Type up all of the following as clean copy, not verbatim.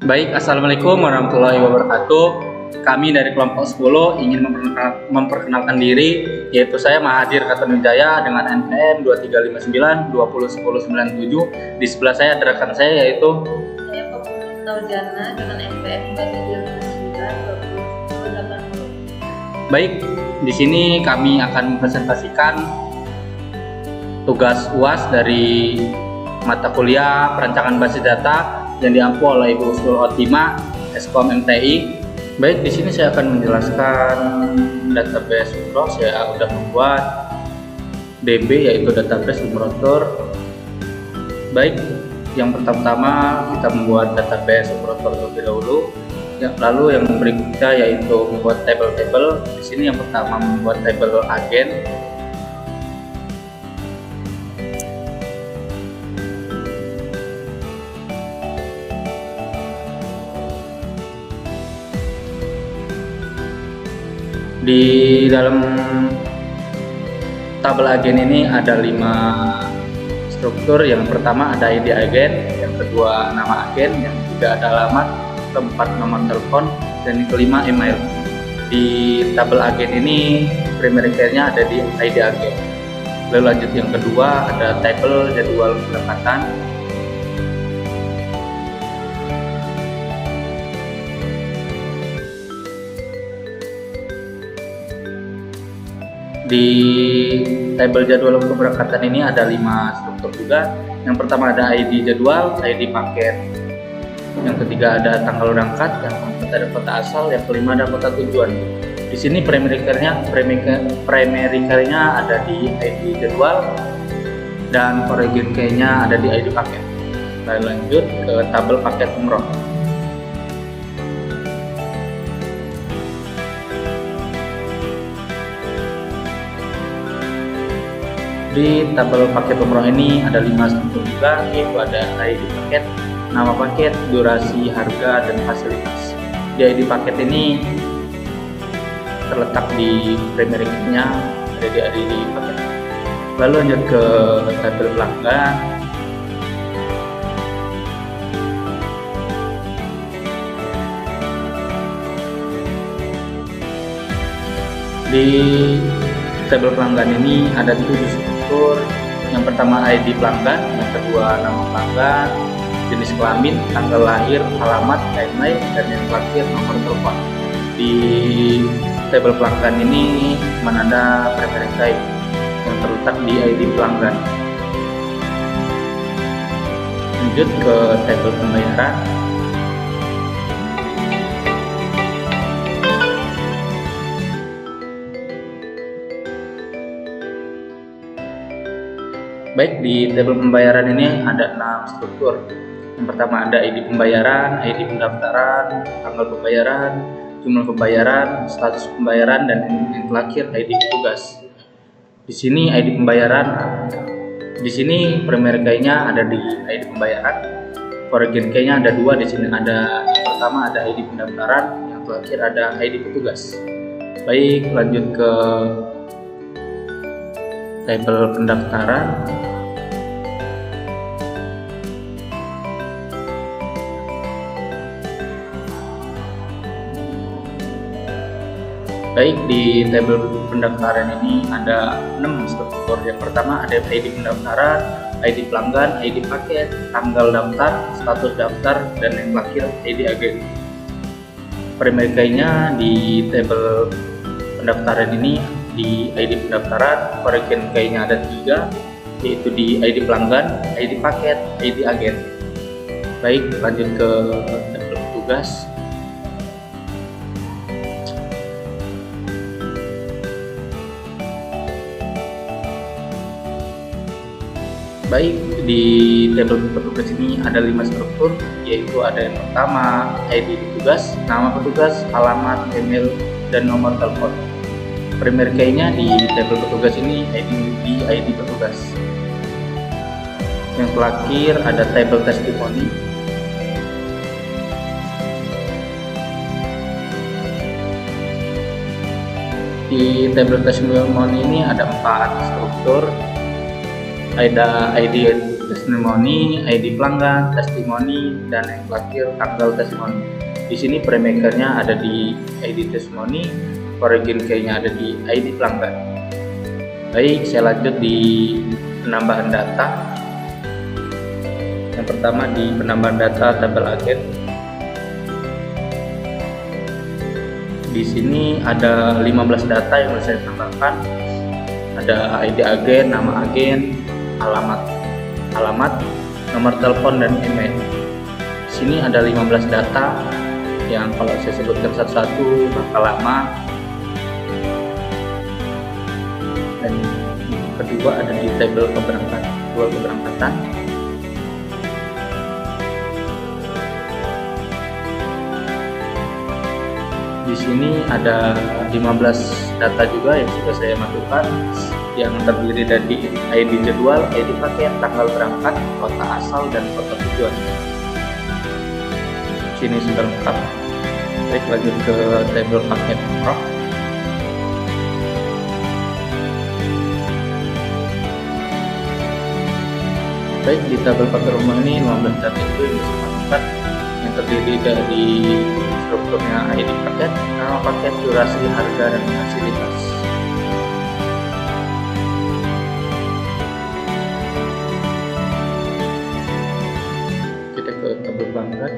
Baik, Assalamualaikum warahmatullahi wabarakatuh. Kami dari kelompok 10 ingin memperkenalkan diri, yaitu saya Mahathir Kartanwijaya dengan NPM 2359 201097. Di sebelah saya ada rekan saya yaitu Saya Fakultas Taujana dengan NPM 2359 201080. Baik, di sini kami akan mempresentasikan tugas UAS dari mata kuliah perancangan basis data yang diampu oleh Ibu Husnul Khotimah, Eskom MTI. Baik, di sini saya akan menjelaskan database umroh. Saya sudah membuat DB yaitu database umroh tour. Baik, yang pertama kita membuat database umroh tour terlebih dahulu. Lalu yang berikutnya yaitu membuat table-table. Di sini yang pertama membuat table agen. Di dalam tabel agen ini ada 5 struktur. Yang pertama ada ID agen, yang kedua nama agen, yang ketiga ada alamat, keempat nomor telepon, dan yang kelima email. Di tabel agen ini primary key-nya ada di ID agen. Lalu lanjut yang kedua ada table jadwal keberangkatan. Di tabel jadwal keberangkatan ini ada 5 struktur juga. Yang pertama ada ID jadwal, ID paket. Yang ketiga ada tanggal berangkat, yang keempat ada kota asal, yang kelima ada kota tujuan. Di sini primary key-nya ada di ID jadwal dan origin key-nya ada di ID paket. Lalu lanjut ke tabel paket umroh. Di tabel paket umroh ini ada 5 struktur juga, yaitu ada ID paket, nama paket, durasi, harga, dan fasilitas. Di ID paket ini terletak di primary key-nya ada di ID paket. Lalu lanjut ke tabel pelanggan. Di tabel pelanggan ini ada 7 struktur. Yang pertama ID pelanggan, yang kedua nama pelanggan, jenis kelamin, tanggal lahir, alamat, email, dan yang terakhir nomor telepon. Di tabel pelanggan ini menanda primary key yang terletak di ID pelanggan. Lanjut ke tabel pembayaran. Baik, di tabel pembayaran ini ada 6 struktur. Yang pertama ada ID pembayaran, ID pendaftaran, tanggal pembayaran, jumlah pembayaran, status pembayaran, dan yang terakhir ID petugas. Di sini ID pembayaran, di sini primary key-nya ada di ID pembayaran, origin key-nya ada 2. Di sini ada yang pertama ada ID pendaftaran, yang terakhir ada ID petugas. Baik, lanjut ke tabel pendaftaran. Baik, di tabel pendaftaran ini ada 6 struktur. Yang pertama ada ID pendaftaran, ID pelanggan, ID paket, tanggal daftar, status daftar, dan yang terakhir ID agen. Primary key-nya di tabel pendaftaran ini di ID pendaftaran, origin key-nya ada 3, yaitu di ID pelanggan, ID paket, ID agen. Baik, lanjut ke tabel petugas. Baik, di tabel petugas ini ada 5 struktur, yaitu ada yang pertama ID petugas, nama petugas, alamat, email, dan nomor telepon. Primary key-nya di tabel petugas ini di ID petugas. Yang terakhir ada tabel testimoni. Di tabel testimoni ini ada 4 struktur. Ada ID testimoni, ID pelanggan, testimoni, dan yang terakhir tanggal testimoni. Di sini premakernya ada di ID testimoni, origin key-nya ada di ID pelanggan. Baik, saya lanjut di penambahan data. Yang pertama di penambahan data tabel agen. Di sini ada 15 data yang harus saya tambahkan. Ada ID agen, nama agen, alamat, nomor telepon dan email. Di sini ada 15 data yang kalau saya sebutkan satu-satu bakal lama. Dan kedua ada di tabel keberangkatan. Di sini ada 15 data juga yang sudah saya masukkan, yang terdiri dari ID jadwal, ID paket, tanggal berangkat, kota asal, dan kota tujuan. Sini sudah lengkap. Baik, lanjut ke tabel paket umroh. Baik, di tabel paket rumah ini 15 data itu yang bisa masukkan, yang terdiri dari strukturnya ID paket, nama paket, durasi, harga, dan fasilitas. Kita ke tabel pelanggan.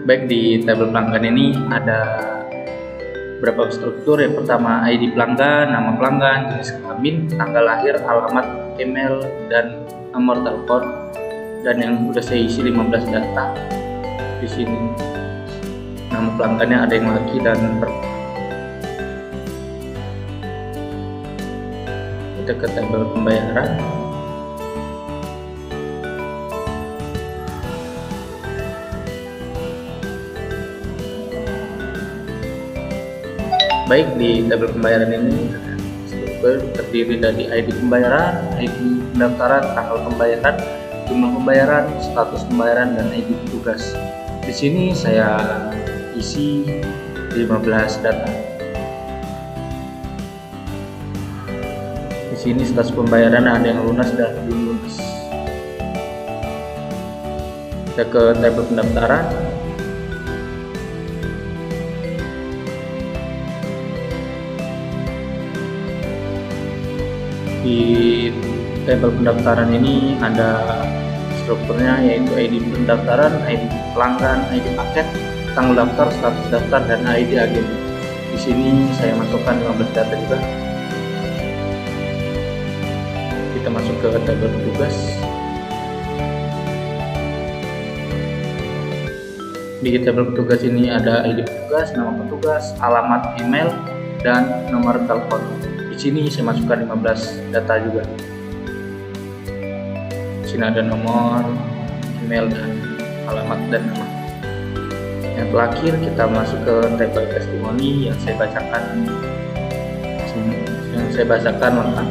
Baik, di tabel pelanggan ini ada beberapa struktur. Yang pertama ID pelanggan, nama pelanggan, jenis kelamin, tanggal lahir, alamat, email, dan nomor telepon. Dan yang sudah saya isi 15 data. Di sini nama pelanggannya ada yang laki dan perempuan. Kita ke tabel pembayaran. Baik, di tabel pembayaran ini struktur terdiri dari ID pembayaran, ID pendaftaran, tanggal pembayaran, jumlah pembayaran, status pembayaran, dan ID petugas. Di sini saya isi 15 data. Di sini status pembayaran ada yang lunas dan belum lunas. Kita ke tabel pendaftaran. Di tabel pendaftaran ini ada strukturnya, yaitu ID pendaftaran, ID pelanggan, ID paket, tanggal daftar, status daftar, dan ID agen. Di sini saya masukkan 15 data juga. Kita masuk ke tabel petugas. Di tabel petugas ini ada ID petugas, nama petugas, alamat, email, dan nomor telepon. Di sini saya masukkan 15 data juga. Di sini ada nomor, email, dan alamat, dan nama. Yang terakhir kita masuk ke tabel testimoni yang saya bacakan lengkap.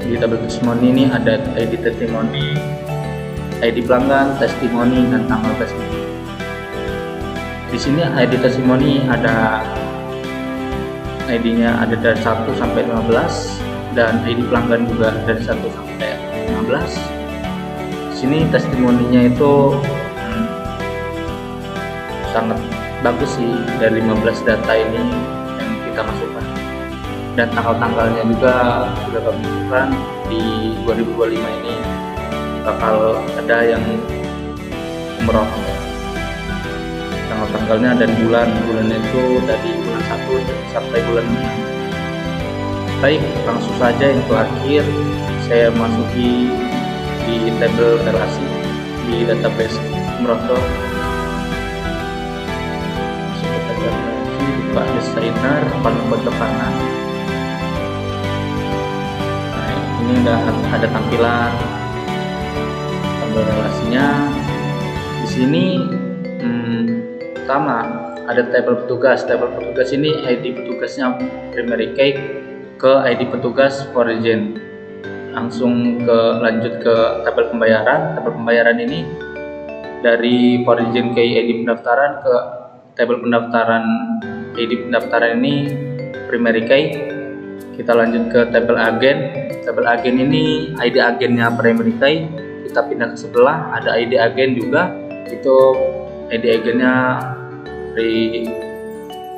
Di tabel testimoni ini ada ID testimoni, ID pelanggan, testimoni, dan tanggal testimoni. Di sini ID testimoni ada ID-nya ada dari 1 sampai 15, dan ID pelanggan juga dari 1 sampai 15. Di sini testimoninya itu sangat bagus sih, dari 15 data ini yang kita masukkan. Dan tanggal-tanggalnya juga sudah kami masukkan. Di 2025 ini bakal ada yang umroh. Tanggal-tanggalnya dan bulannya itu dari bulan 1 sampai bulan 6. Baik, langsung saja yang terakhir saya masuki di tabel relasi di database umroh. Masuk ke tabel relasi, buka desainer, paling pojok kanan. Nah, ini udah ada tampilan tabel relasinya. Di sini pertama ada tabel petugas. Tabel petugas ini ID petugasnya primary key ke ID petugas foreign. Langsung lanjut ke tabel pembayaran. Tabel pembayaran ini dari foreign key ID pendaftaran ke tabel pendaftaran ID pendaftaran ini primary key. Kita lanjut ke tabel agen. Tabel agen ini ID agennya primary key. Kita pindah ke sebelah, ada ID agen juga, itu ID agennya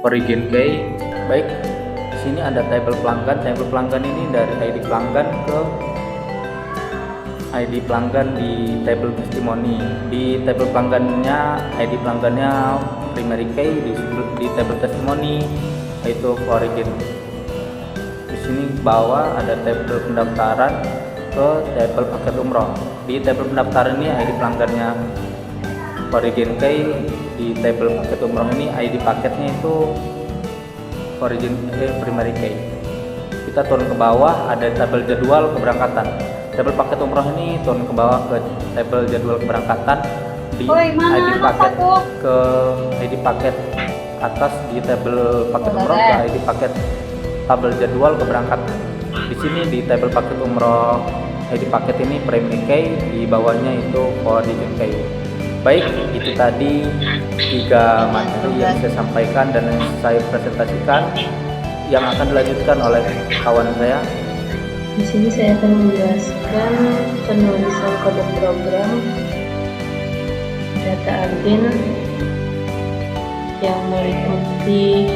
origin key. Baik, di sini ada tabel pelanggan. Tabel pelanggan ini dari ID pelanggan ke ID pelanggan di tabel testimoni. Di tabel pelanggannya, ID pelanggannya primary key, di tabel testimoni itu origin. Di sini bawah ada tabel pendaftaran ke tabel paket umroh. Di tabel pendaftaran ini ID pelanggannya origin key, di tabel paket umroh ini ID paketnya itu origin primary key. Kita turun ke bawah, ada tabel jadwal keberangkatan. Tabel paket umroh ini turun ke bawah ke tabel jadwal keberangkatan, di ID paket ke ID paket atas, di tabel paket umroh ke ID paket tabel jadwal keberangkatan. Di sini di tabel paket umroh ID paket ini primary key, di bawahnya itu origin key. Baik, itu tadi 3 materi yang saya sampaikan dan yang saya presentasikan, yang akan dilanjutkan oleh kawan saya. Di sini saya akan menjelaskan penulisan kode program data agen yang meliputi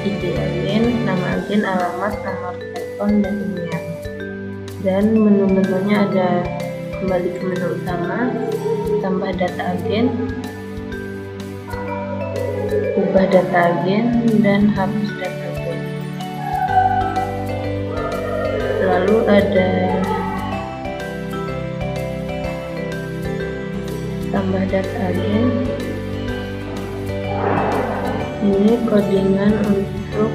ID agen, nama agen, alamat, nomor telepon, dan email. Dan menu-menunya ada kembali ke menu utama, tambah data agen, ubah data agen, dan hapus data agen. Lalu ada tambah data agen. Ini codingan untuk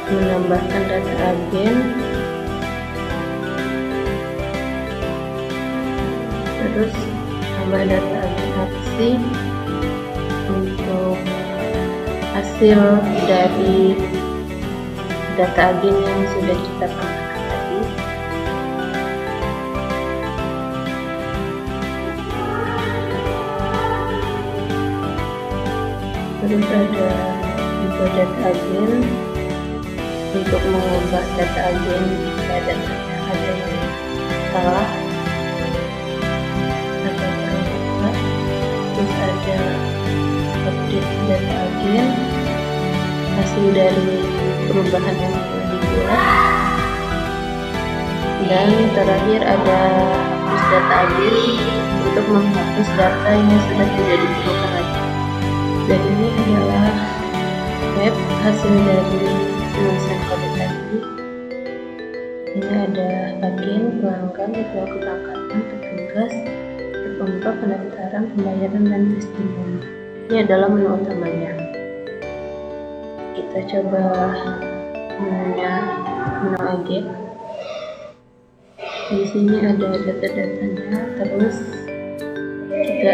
menambahkan data agen. Terus tambah data agen aksi untuk hasil dari data agen yang sudah kita tambahkan tadi. Terus ada juga data agen untuk mengubah data agen jika datanya ada yang salah atau terlupa. Terus ada update data agen, hasil dari perubahan yang telah dibuat. Dan terakhir ada hapus data agen untuk menghapus data yang sudah tidak diperlukan lagi. Dan ini adalah web hasil dari penulisan kode tadi. Ini ada agen, pelanggan, jadwal keberangkatan, petugas, umroh, pendaftaran, pembayaran, dan testimoni. Ini adalah menu utamanya. Kita coba menu agen. Di sini ada data-datanya. Terus kita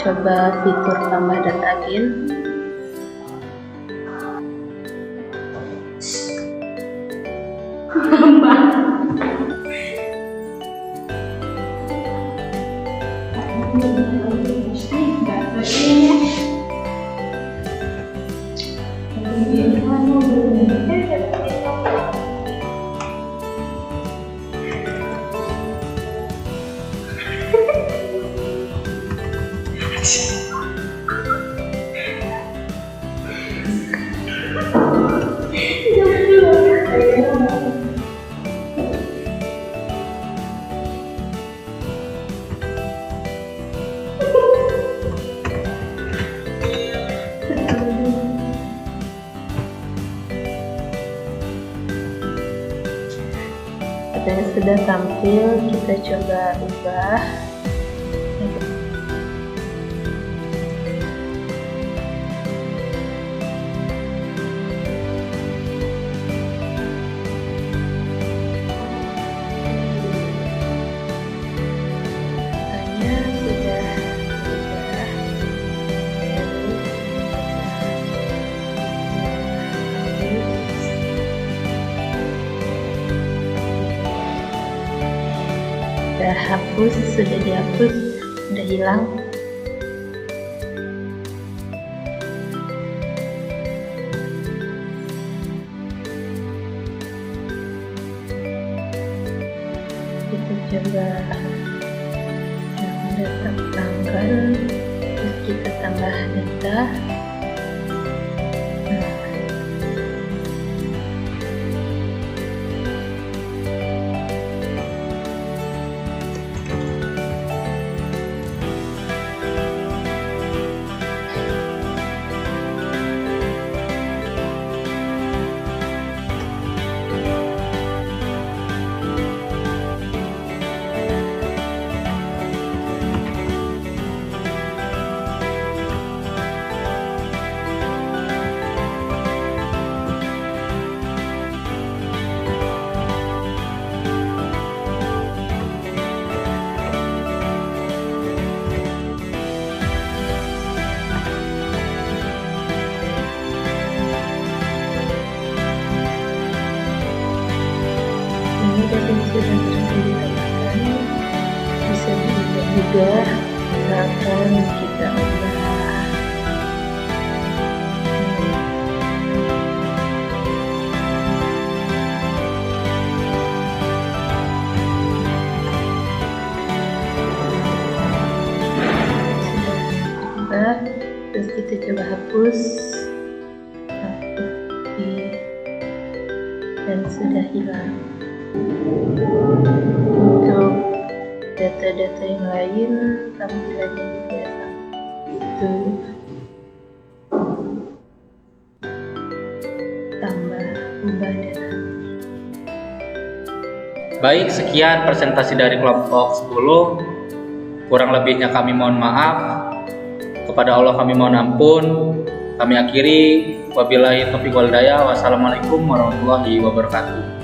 coba fitur tambah data agen. Yang sudah tampil, kita coba ubah. Hanya sudah ubah. sudah hapus, sudah dihapus, sudah hilang. Kita coba data tanggal, terus kita tambah data. Ini data yang sudah ditambahkan bisa diubah juga, misalkan kita ubah sudah, terus kita coba hapus dan sudah hilang. Untuk data-data yang lain tampilannya juga itu tambah ubah data. Baik, sekian presentasi dari kelompok 10. Kurang lebihnya kami mohon maaf. Kepada Allah kami mohon ampun. Kami akhiri. Wabillahi taufiq wal hidayah. Wassalamualaikum warahmatullahi wabarakatuh.